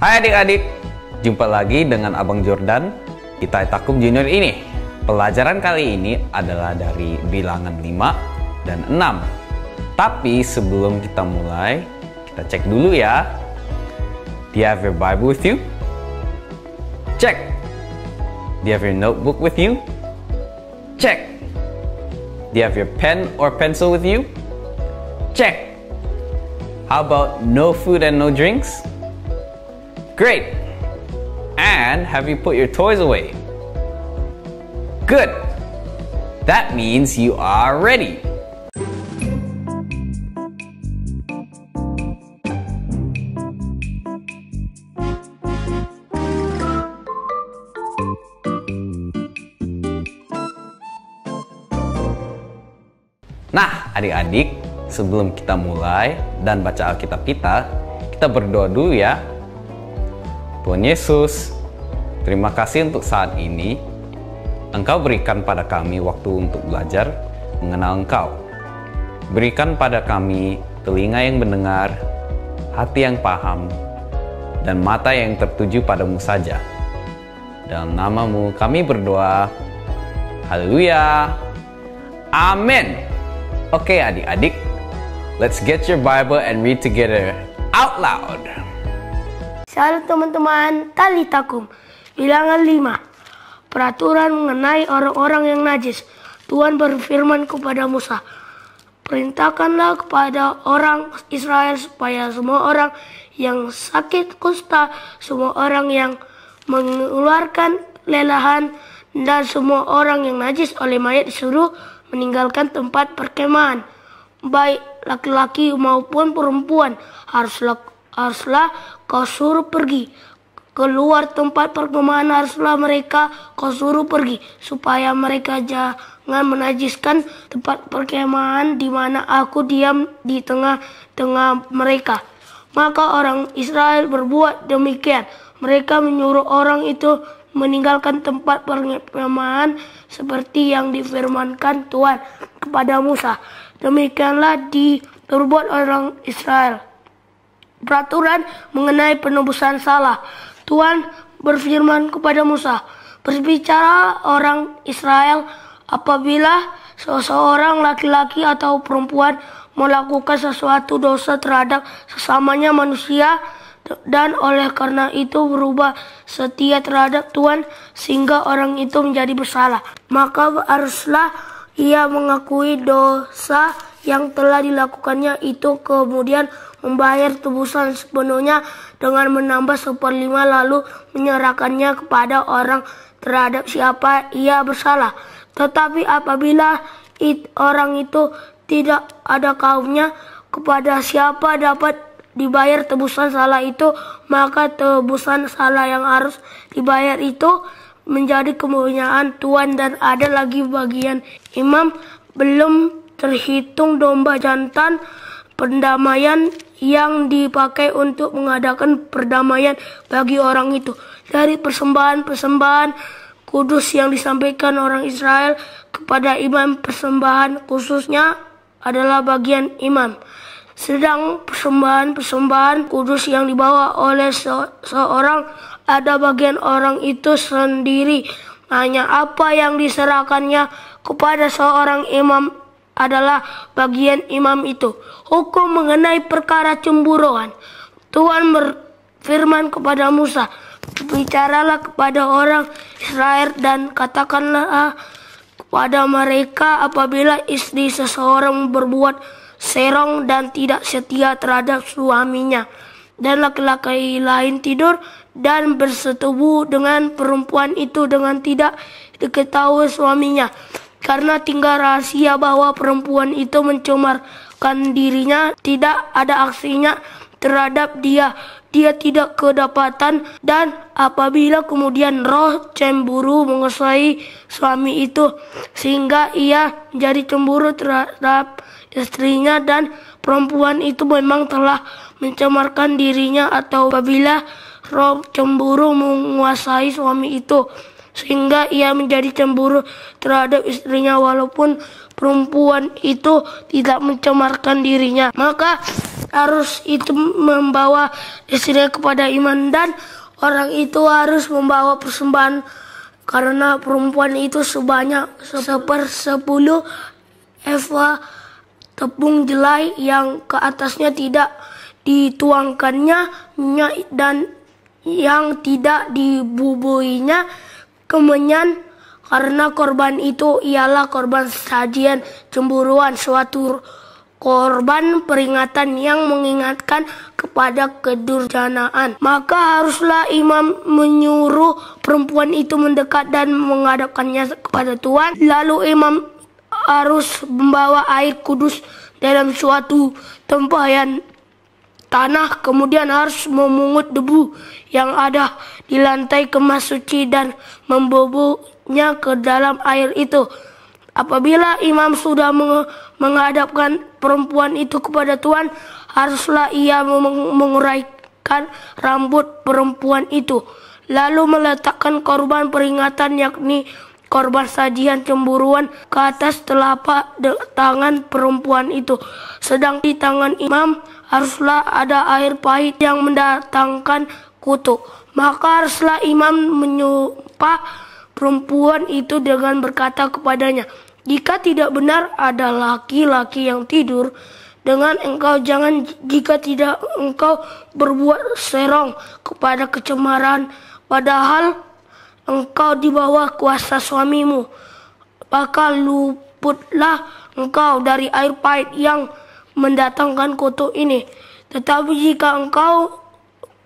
Hai adik-adik, jumpa lagi dengan Abang Jordan di Tai Takum Junior ini. Pelajaran kali ini adalah dari bilangan 5 dan 6. Tapi sebelum kita mulai, kita cek dulu ya. Do you have your Bible with you? Check. Do you have your notebook with you? Check. Do you have your pen or pencil with you? Check. How about no food and no drinks? Great. And have you put your toys away? Good. That means you are ready. Nah, adik-adik, sebelum kita mulai dan baca Alkitab kita berdoa dulu ya. Tuhan Yesus, terima kasih untuk saat ini. Engkau berikan pada kami waktu untuk belajar mengenal Engkau. Berikan pada kami telinga yang mendengar, hati yang paham, dan mata yang tertuju padamu saja. Dalam nama-Mu kami berdoa. Haleluya. Amin. Oke adik-adik, let's get your Bible and read together out loud. Salam teman-teman, Tai Takum, bilangan 5. Peraturan mengenai orang-orang yang najis. Tuhan berfirman kepada Musa, perintahkanlah kepada orang Israel supaya semua orang yang sakit kusta, semua orang yang mengeluarkan lelahan, dan semua orang yang najis oleh mayat disuruh meninggalkan tempat perkemahan, baik laki-laki maupun perempuan. Haruslah kau suruh pergi keluar tempat perkemahan, haruslah mereka kau suruh pergi, supaya mereka jangan menajiskan tempat perkemahan di mana aku diam di tengah-tengah mereka. Maka orang Israel berbuat demikian. Mereka menyuruh orang itu meninggalkan tempat perkemahan seperti yang difirmankan Tuhan kepada Musa. Demikianlah diperbuat orang Israel. Peraturan mengenai penebusan salah. Tuhan berfirman kepada Musa, berbicara orang Israel, apabila seseorang laki-laki atau perempuan melakukan sesuatu dosa terhadap sesamanya manusia, dan oleh karena itu berubah setia terhadap Tuhan sehingga orang itu menjadi bersalah, maka haruslah ia mengakui dosa yang telah dilakukannya itu, kemudian membayar tebusan sepenuhnya dengan menambah 1/5, lalu menyerahkannya kepada orang terhadap siapa ia bersalah. Tetapi apabila orang itu tidak ada kaumnya, kepada siapa dapat dibayar tebusan salah itu, maka tebusan salah yang harus dibayar itu menjadi kepunyaan Tuhan. Dan ada lagi bagian imam, belum terhitung domba jantan perdamaian yang dipakai untuk mengadakan perdamaian bagi orang itu. Dari persembahan-persembahan kudus yang disampaikan orang Israel kepada imam, persembahan khususnya adalah bagian imam. Sedang persembahan-persembahan kudus yang dibawa oleh seorang, ada bagian orang itu sendiri. Hanya apa yang diserahkannya kepada seorang imam adalah bagian imam itu. Hukum mengenai perkara cemburuan. Tuhan berfirman kepada Musa, bicaralah kepada orang Israel dan katakanlah kepada mereka, apabila istri seseorang berbuat serong dan tidak setia terhadap suaminya, dan laki-laki lain tidur dan bersetubuh dengan perempuan itu dengan tidak diketahui suaminya, karena tinggal rahasia bahwa perempuan itu mencemarkan dirinya, tidak ada aksinya terhadap dia, dia tidak kedapatan. Dan apabila kemudian roh cemburu menguasai suami itu sehingga ia menjadi cemburu terhadap istrinya, dan perempuan itu memang telah mencemarkan dirinya, atau apabila roh cemburu menguasai suami itu sehingga ia menjadi cemburu terhadap istrinya walaupun perempuan itu tidak mencemarkan dirinya, maka harus itu membawa istrinya kepada imam, dan orang itu harus membawa persembahan karena perempuan itu sebanyak 1/10 eva tepung jelai yang ke atasnya tidak dituangkannya minyak dan yang tidak dibubuhinya kemenyan, karena korban itu ialah korban sajian cemburuan, suatu korban peringatan yang mengingatkan kepada kedurjanaan. Maka haruslah imam menyuruh perempuan itu mendekat dan menghadapkannya kepada Tuhan. Lalu imam harus membawa air kudus dalam suatu tempayan tanah, kemudian harus memungut debu yang ada di lantai kemas suci dan memboboknya ke dalam air itu. Apabila imam sudah menghadapkan perempuan itu kepada Tuhan, haruslah ia menguraikan rambut perempuan itu, lalu meletakkan korban peringatan yakni korban sajian cemburuan ke atas telapak tangan perempuan itu. Sedang di tangan imam haruslah ada air pahit yang mendatangkan kutuk. Maka haruslah imam menyumpah perempuan itu dengan berkata kepadanya, jika tidak benar ada laki-laki yang tidur dengan engkau, jika tidak engkau berbuat serong kepada kecemaran, padahal engkau di bawah kuasa suamimu, maka luputlah engkau dari air pahit yang mendatangkan kutuk ini. Tetapi jika engkau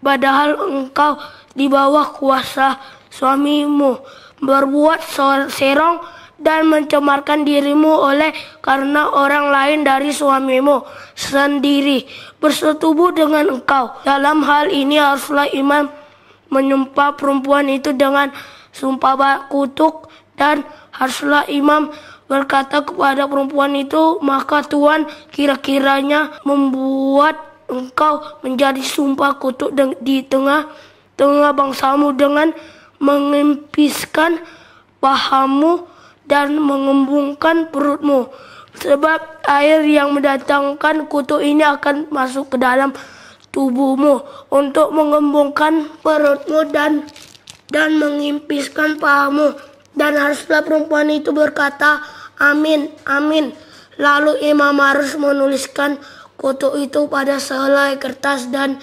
padahal engkau di bawah kuasa suamimu berbuat serong dan mencemarkan dirimu oleh karena orang lain dari suamimu sendiri bersetubuh dengan engkau, dalam hal ini haruslah imam menyumpah perempuan itu dengan sumpah kutuk, dan haruslah imam berkata kepada perempuan itu, maka Tuhan kira-kiranya membuat engkau menjadi sumpah kutuk di tengah-tengah bangsamu dengan mengempiskan pahamu dan mengembungkan perutmu, sebab air yang mendatangkan kutuk ini akan masuk ke dalam tubuhmu untuk mengembungkan perutmu dan mengempiskan pahamu. Dan haruslah perempuan itu berkata, amin, amin. Lalu imam harus menuliskan kutuk itu pada sehelai kertas dan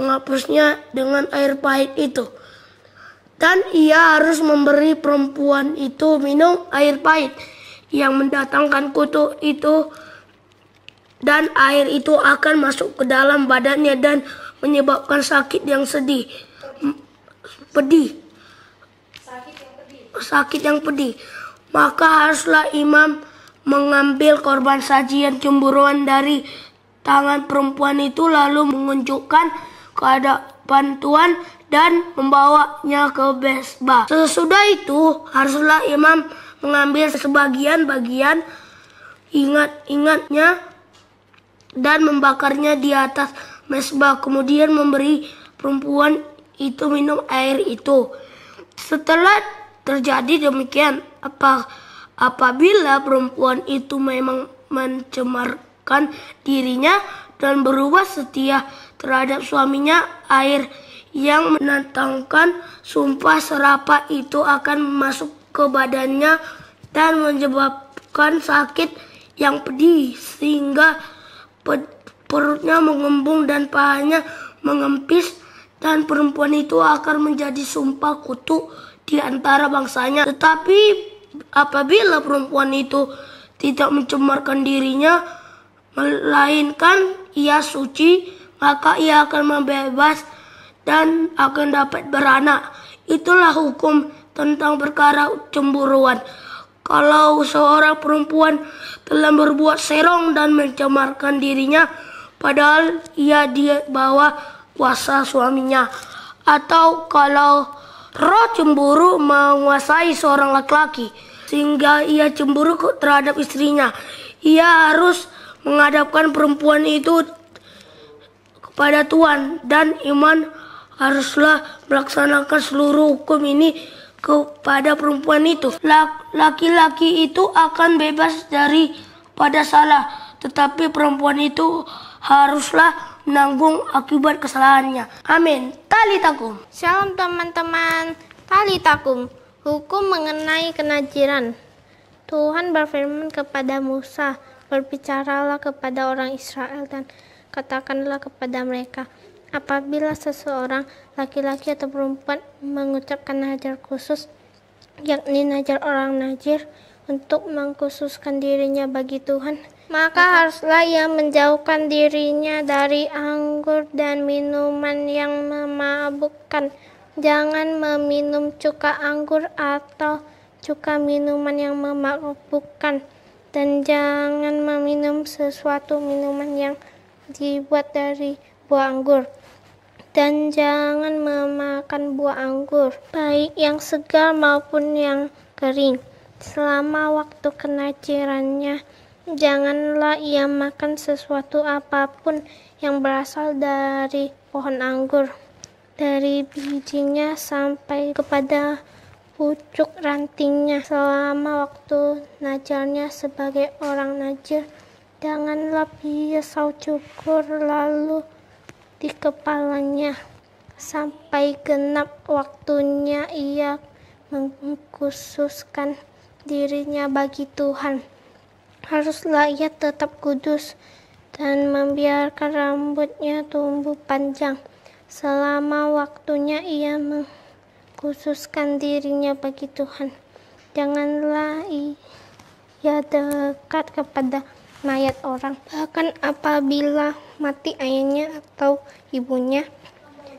menghapusnya dengan air pahit itu. Dan ia harus memberi perempuan itu minum air pahit yang mendatangkan kutuk itu, dan air itu akan masuk ke dalam badannya dan menyebabkan sakit yang pedih. Maka haruslah imam mengambil korban sajian cemburuan dari tangan perempuan itu, lalu menunjukkan ke hadapan Tuhan dan membawanya ke mesbah. Sesudah itu haruslah imam mengambil sebagian bagian ingatnya dan membakarnya di atas mesbah, kemudian memberi perempuan itu minum air itu. Setelah terjadi demikian, apabila perempuan itu memang mencemarkan dirinya dan berubah setia terhadap suaminya, air yang mendatangkan sumpah serapah itu akan masuk ke badannya dan menyebabkan sakit yang pedih sehingga perutnya mengembung dan pahanya mengempis, dan perempuan itu akan menjadi sumpah kutuk di antara bangsanya. Tetapi apabila perempuan itu tidak mencemarkan dirinya, melainkan ia suci, maka ia akan bebas dan akan dapat beranak. Itulah hukum tentang perkara cemburuan. Kalau seorang perempuan telah berbuat serong dan mencemarkan dirinya, padahal ia di bawah kuasa suaminya, atau kalau roh cemburu menguasai seorang laki-laki sehingga ia cemburu terhadap istrinya, ia harus menghadapkan perempuan itu kepada Tuhan, dan iman haruslah melaksanakan seluruh hukum ini kepada perempuan itu. Laki-laki itu akan bebas daripada salah, tetapi perempuan itu haruslah menanggung akibat kesalahannya. Amin. Talitakum. Shalom teman-teman. Talitakum. Hukum mengenai kenajiran. Tuhan berfirman kepada Musa, berbicaralah kepada orang Israel dan katakanlah kepada mereka, apabila seseorang laki-laki atau perempuan mengucapkan nazar khusus, yakni nazar orang najir, untuk mengkhususkan dirinya bagi Tuhan, maka haruslah ia menjauhkan dirinya dari anggur dan minuman yang memabukkan. Jangan meminum cuka anggur atau cuka minuman yang memabukkan, dan jangan meminum sesuatu minuman yang dibuat dari buah anggur, dan jangan memakan buah anggur, baik yang segar maupun yang kering. Selama waktu kenajirannya, janganlah ia makan sesuatu apapun yang berasal dari pohon anggur, dari bijinya sampai kepada pucuk rantingnya. Selama waktu najarnya sebagai orang najir, janganlah pisau cukur lalu di kepalanya. Sampai genap waktunya ia mengkhususkan dirinya bagi Tuhan. Haruslah ia tetap kudus dan membiarkan rambutnya tumbuh panjang. Selama waktunya ia mengkhususkan dirinya bagi Tuhan. Janganlah ia dekat kepada mayat orang, bahkan apabila mati ayahnya atau ibunya,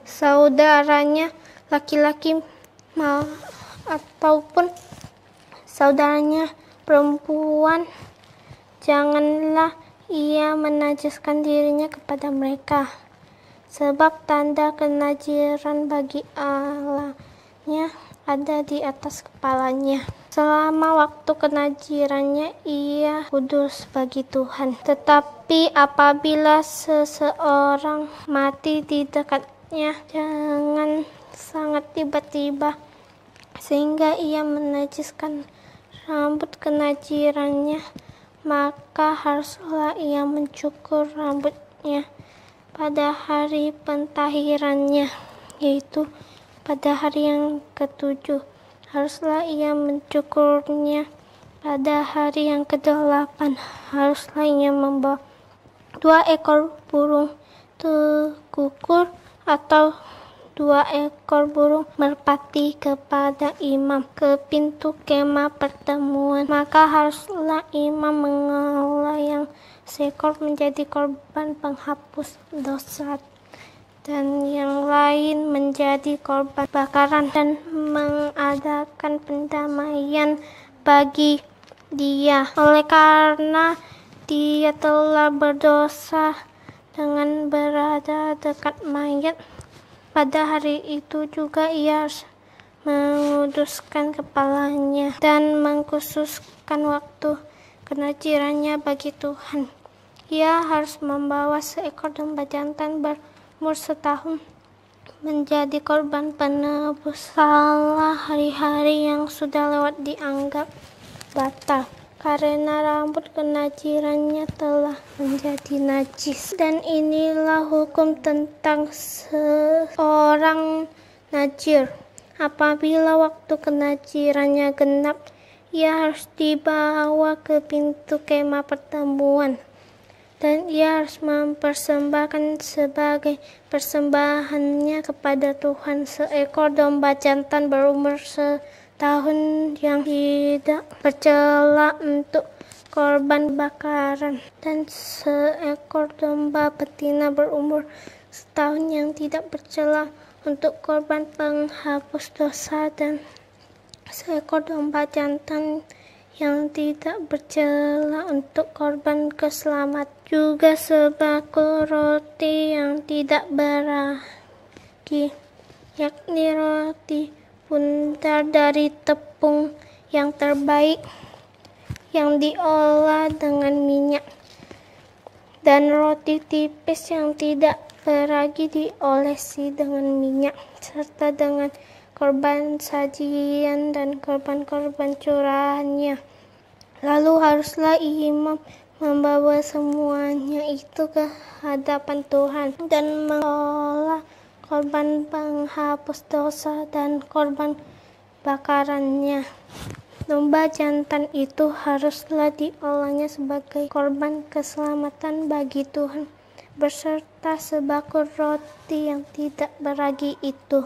saudaranya laki-laki ataupun saudaranya perempuan. Janganlah ia menajiskan dirinya kepada mereka, sebab tanda kenajiran bagi Allahnya ada di atas kepalanya. Selama waktu kenajirannya ia kudus bagi Tuhan. Tetapi apabila seseorang mati di dekatnya, jangan sangat tiba-tiba sehingga ia menajiskan rambut kenajirannya, maka haruslah ia mencukur rambutnya pada hari pentahirannya, yaitu pada hari yang ke-7. Haruslah ia mencukurnya pada hari yang ke-8. Haruslah ia membawa 2 ekor burung tekukur atau 2 ekor burung merpati kepada imam ke pintu kemah pertemuan. Maka haruslah imam mengolah yang seekor menjadi korban penghapus dosa, dan yang lain menjadi korban bakaran, dan mengadakan pendamaian bagi dia, oleh karena dia telah berdosa dengan berada dekat mayat. Pada hari itu juga ia harus menguduskan kepalanya dan mengkhususkan waktu kenajirannya bagi Tuhan. Ia harus membawa seekor domba jantan berumur 1 tahun menjadi korban penebus salah hari-hari yang sudah lewat dianggap batal, karena rambut kenajirannya telah menjadi najis. Dan inilah hukum tentang seorang najir. Apabila waktu kenajirannya genap, ia harus dibawa ke pintu kemah pertemuan, dan ia harus mempersembahkan sebagai persembahannya kepada Tuhan seekor domba jantan berumur 1 tahun yang tidak bercela untuk korban bakaran, dan seekor domba betina berumur 1 tahun yang tidak bercela untuk korban penghapus dosa, dan seekor domba jantan yang tidak bercela untuk korban keselamatan. Juga sebakul roti yang tidak beragi, yakni roti bundar dari tepung yang terbaik yang diolah dengan minyak, dan roti tipis yang tidak beragi diolesi dengan minyak, serta dengan korban sajian dan korban-korban curahannya. Lalu haruslah imam membawa semuanya itu ke hadapan Tuhan dan mengolah korban penghapus dosa dan korban bakarannya. Domba jantan itu haruslah diolahnya sebagai korban keselamatan bagi Tuhan, beserta sebakul roti yang tidak beragi itu.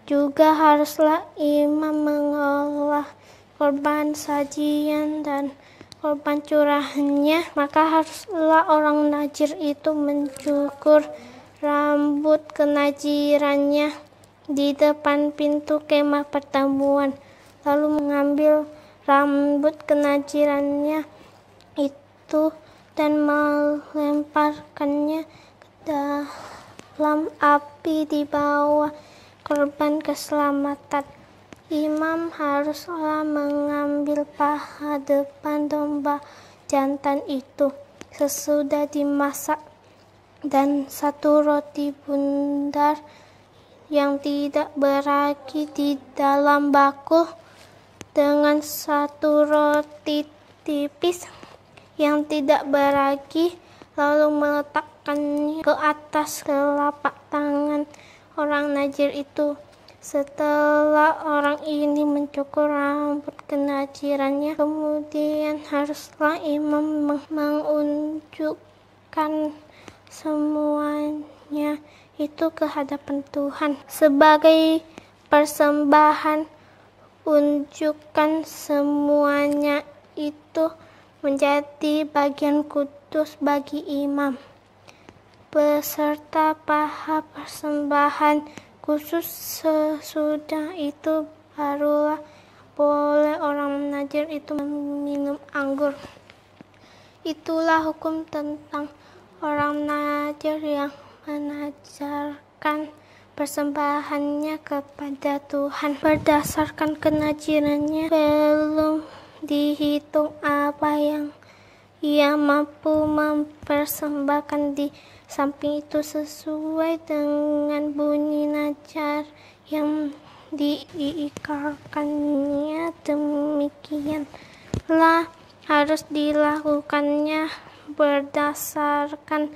Juga haruslah imam mengolah korban sajian dan korban curahannya. Maka haruslah orang najir itu mencukur rambut kenajirannya di depan pintu kemah pertemuan, lalu mengambil rambut kenajirannya itu dan melemparkannya ke dalam api di bawah korban keselamatan. Imam haruslah mengambil paha depan domba jantan itu sesudah dimasak dan satu roti bundar yang tidak beragi di dalam bakul dengan satu roti tipis yang tidak beragi, lalu meletakkannya ke atas telapak tangan orang najir itu. Setelah orang ini mencukur rambut kenajirannya, kemudian haruslah imam menunjukkan semuanya itu ke hadapan Tuhan sebagai persembahan. Unjukkan semuanya itu menjadi bagian kudus bagi imam, beserta paha persembahan khusus. Sesudah itu barulah boleh orang najir itu meminum anggur. Itulah hukum tentang orang najir yang menajarkan persembahannya kepada Tuhan. Berdasarkan kenajirannya belum dihitung apa yang ia mampu mempersembahkan. Di samping itu sesuai dengan bunyi najar yang diikrarkannya, demikianlah harus dilakukannya berdasarkan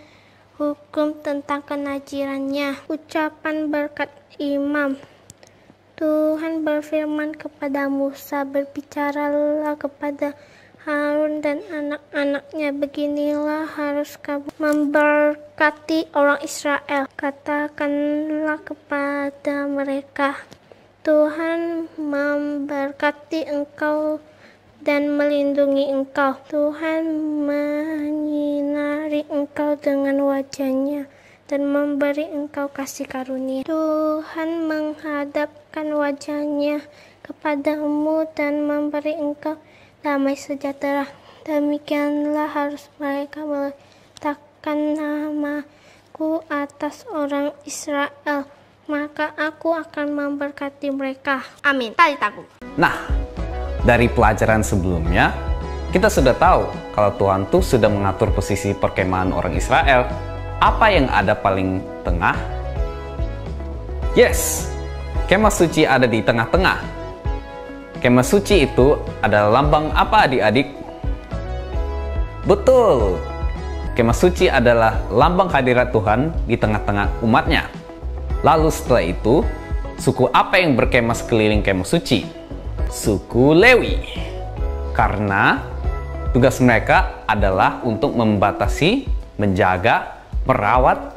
hukum tentang kenajirannya. Ucapan berkat imam. Tuhan berfirman kepada Musa, "Berbicaralah kepada Harun dan anak-anaknya, beginilah harus kamu memberkati orang Israel. Katakanlah kepada mereka, Tuhan memberkati engkau dan melindungi engkau. Tuhan menyinari engkau dengan wajahnya dan memberi engkau kasih karunia. Tuhan menghadapkan wajahnya kepadamu dan memberi engkau damai sejahtera. Demikianlah harus mereka meletakkan namaku atas orang Israel, maka aku akan memberkati mereka." Amin. Talitakum. Nah, dari pelajaran sebelumnya, kita sudah tahu kalau Tuhan tuh sudah mengatur posisi perkemahan orang Israel. Apa yang ada paling tengah? Yes, kemah suci ada di tengah-tengah. Kemah suci itu adalah lambang apa, adik-adik? Betul, kemah suci adalah lambang hadirat Tuhan di tengah-tengah umatnya. Lalu setelah itu, suku apa yang berkemah sekeliling kemah suci? Suku Lewi, karena tugas mereka adalah untuk membatasi, menjaga, merawat,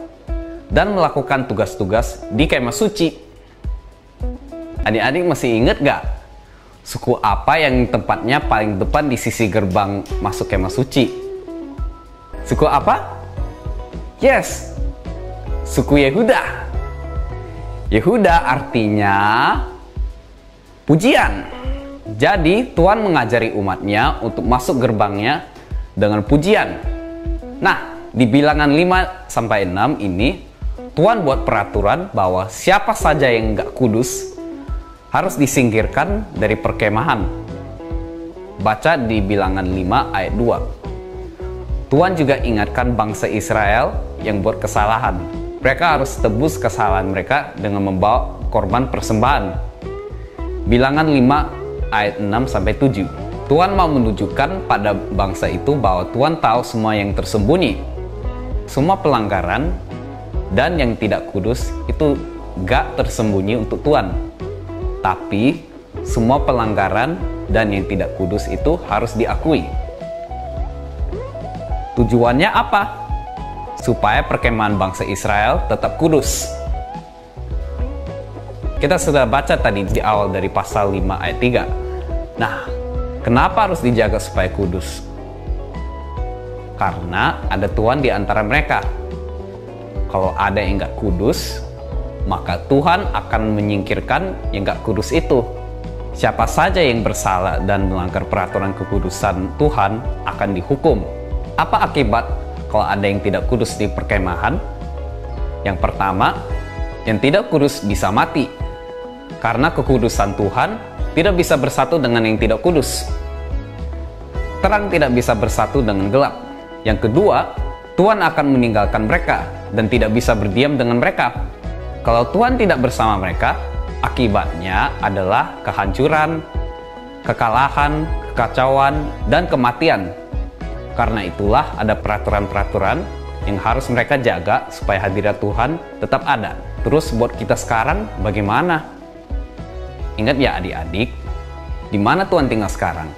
dan melakukan tugas-tugas di kemah suci. Adik-adik masih ingat gak? Suku apa yang tempatnya paling depan di sisi gerbang masuk kemah suci? Suku apa? Yes, suku Yehuda. Yehuda artinya pujian. Jadi Tuhan mengajari umatnya untuk masuk gerbangnya dengan pujian. Nah, di bilangan 5-6 ini Tuhan buat peraturan bahwa siapa saja yang nggak kudus harus disingkirkan dari perkemahan. Baca di bilangan 5 ayat 2. Tuhan juga ingatkan bangsa Israel yang buat kesalahan. Mereka harus tebus kesalahan mereka dengan membawa korban persembahan. Bilangan 5 ayat 6-7. Tuhan mau menunjukkan pada bangsa itu bahwa Tuhan tahu semua yang tersembunyi. Semua pelanggaran dan yang tidak kudus itu gak tersembunyi untuk Tuhan. Tapi semua pelanggaran dan yang tidak kudus itu harus diakui. Tujuannya apa? Supaya perkemahan bangsa Israel tetap kudus. Kita sudah baca tadi di awal dari pasal 5 ayat 3. Nah, kenapa harus dijaga supaya kudus? Karena ada Tuhan di antara mereka. Kalau ada yang gak kudus, maka Tuhan akan menyingkirkan yang gak kudus itu. Siapa saja yang bersalah dan melanggar peraturan kekudusan Tuhan akan dihukum. Apa akibat kalau ada yang tidak kudus di perkemahan? Yang pertama, yang tidak kudus bisa mati. Karena kekudusan Tuhan tidak bisa bersatu dengan yang tidak kudus. Terang tidak bisa bersatu dengan gelap. Yang kedua, Tuhan akan meninggalkan mereka dan tidak bisa berdiam dengan mereka. Kalau Tuhan tidak bersama mereka, akibatnya adalah kehancuran, kekalahan, kekacauan, dan kematian. Karena itulah ada peraturan-peraturan yang harus mereka jaga supaya hadirat Tuhan tetap ada. Terus buat kita sekarang bagaimana? Ingat ya adik-adik, di mana Tuhan tinggal sekarang?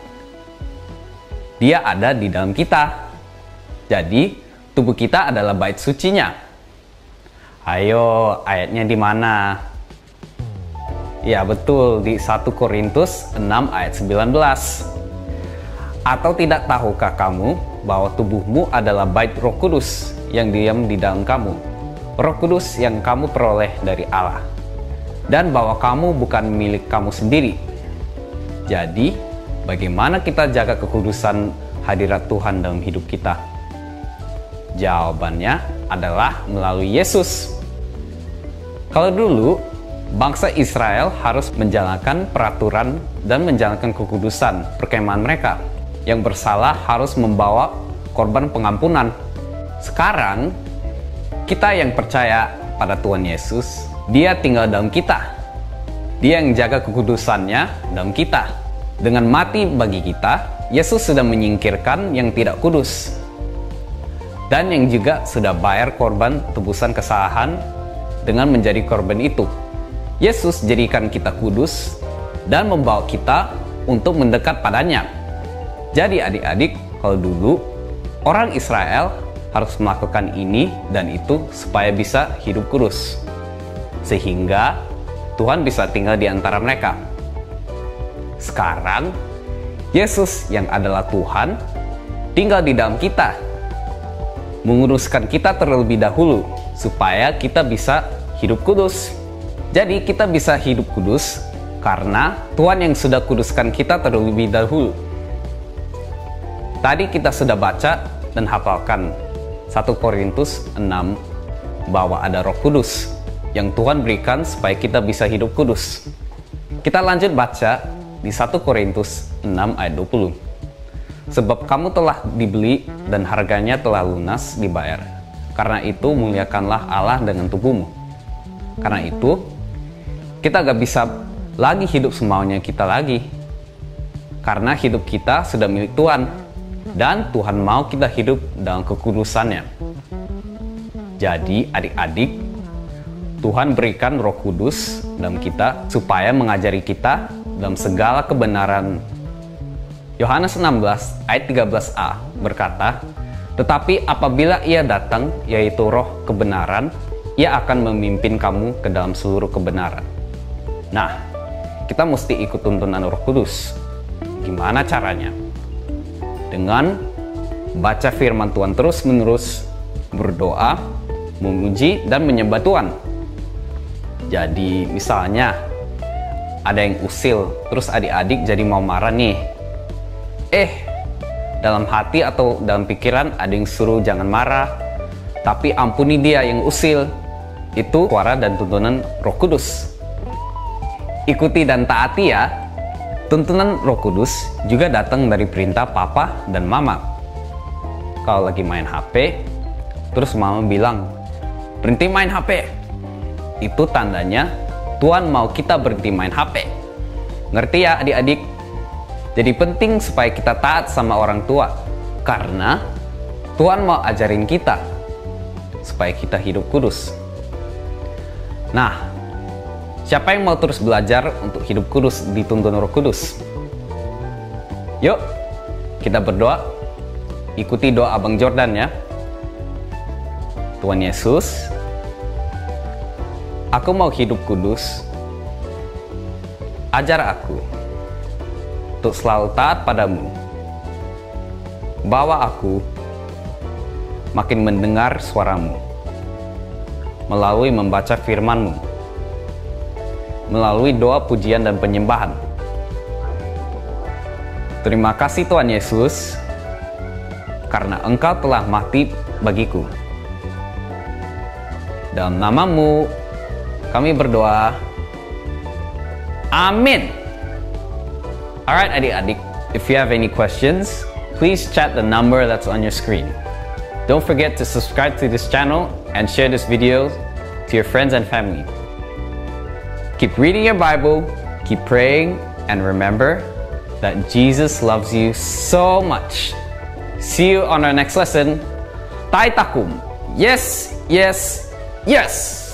Dia ada di dalam kita. Jadi, tubuh kita adalah bait sucinya. Ayo, ayatnya di mana? Ya betul, di 1 Korintus 6 ayat 19. Atau tidak tahukah kamu bahwa tubuhmu adalah bait Roh Kudus yang diam di dalam kamu, Roh Kudus yang kamu peroleh dari Allah, dan bahwa kamu bukan milik kamu sendiri. Jadi, bagaimana kita jaga kekudusan hadirat Tuhan dalam hidup kita? Jawabannya adalah melalui Yesus. Kalau dulu, bangsa Israel harus menjalankan peraturan dan menjalankan kekudusan perkemahan mereka. Yang bersalah harus membawa korban pengampunan. Sekarang, kita yang percaya pada Tuhan Yesus, Dia tinggal dalam kita. Dia yang jaga kekudusannya dalam kita. Dengan mati bagi kita, Yesus sudah menyingkirkan yang tidak kudus. Dan yang juga sudah bayar korban tebusan kesalahan dengan menjadi korban itu. Yesus jadikan kita kudus dan membawa kita untuk mendekat padanya. Jadi adik-adik, kalau dulu orang Israel harus melakukan ini dan itu supaya bisa hidup kudus. Sehingga Tuhan bisa tinggal di antara mereka. Sekarang, Yesus yang adalah Tuhan tinggal di dalam kita. Menguruskan kita terlebih dahulu supaya kita bisa hidup kudus. Jadi kita bisa hidup kudus karena Tuhan yang sudah kuduskan kita terlebih dahulu. Tadi kita sudah baca dan hafalkan 1 Korintus 6 bahwa ada Roh Kudus yang Tuhan berikan supaya kita bisa hidup kudus. Kita lanjut baca di 1 Korintus 6 ayat 20. Sebab kamu telah dibeli dan harganya telah lunas dibayar. Karena itu muliakanlah Allah dengan tubuhmu. Karena itu kita gak bisa lagi hidup semaunya kita lagi. Karena hidup kita sudah milik Tuhan. Dan Tuhan mau kita hidup dalam kekudusannya. Jadi adik-adik, Tuhan berikan Roh Kudus dalam kita supaya mengajari kita dalam segala kebenaran. Yohanes 16 ayat 13a berkata, tetapi apabila Ia datang, yaitu Roh kebenaran, Ia akan memimpin kamu ke dalam seluruh kebenaran. Nah, kita mesti ikut tuntunan Roh Kudus. Gimana caranya? Dengan baca firman Tuhan terus-menerus, berdoa, memuji, dan menyembah Tuhan. Jadi misalnya ada yang usil, terus adik-adik jadi mau marah nih. Dalam hati atau dalam pikiran ada yang suruh jangan marah, tapi ampuni dia yang usil. Itu suara dan tuntunan Roh Kudus. Ikuti dan taati ya. Tuntunan Roh Kudus juga datang dari perintah papa dan mama. Kalau lagi main HP, terus mama bilang, berhenti main HP. Itu tandanya Tuhan mau kita berhenti main HP. Ngerti ya adik-adik? Jadi penting supaya kita taat sama orang tua, karena Tuhan mau ajarin kita supaya kita hidup kudus. Nah, siapa yang mau terus belajar untuk hidup kudus dituntun Roh Kudus? Yuk, kita berdoa. Ikuti doa Abang Jordan ya. Tuhan Yesus, aku mau hidup kudus. Ajar aku untuk selalu taat padamu. Bawa aku makin mendengar suaramu melalui membaca firman-Mu, melalui doa pujian dan penyembahan. Terima kasih Tuhan Yesus, karena Engkau telah mati bagiku. Dalam nama-Mu kami berdoa. Amin. Alright adik-adik, if you have any questions, please chat the number that's on your screen. Don't forget to subscribe to this channel and share this video to your friends and family. Keep reading your Bible, keep praying, and remember that Jesus loves you so much. See you on our next lesson. Ta'i takum. Yes, yes, yes!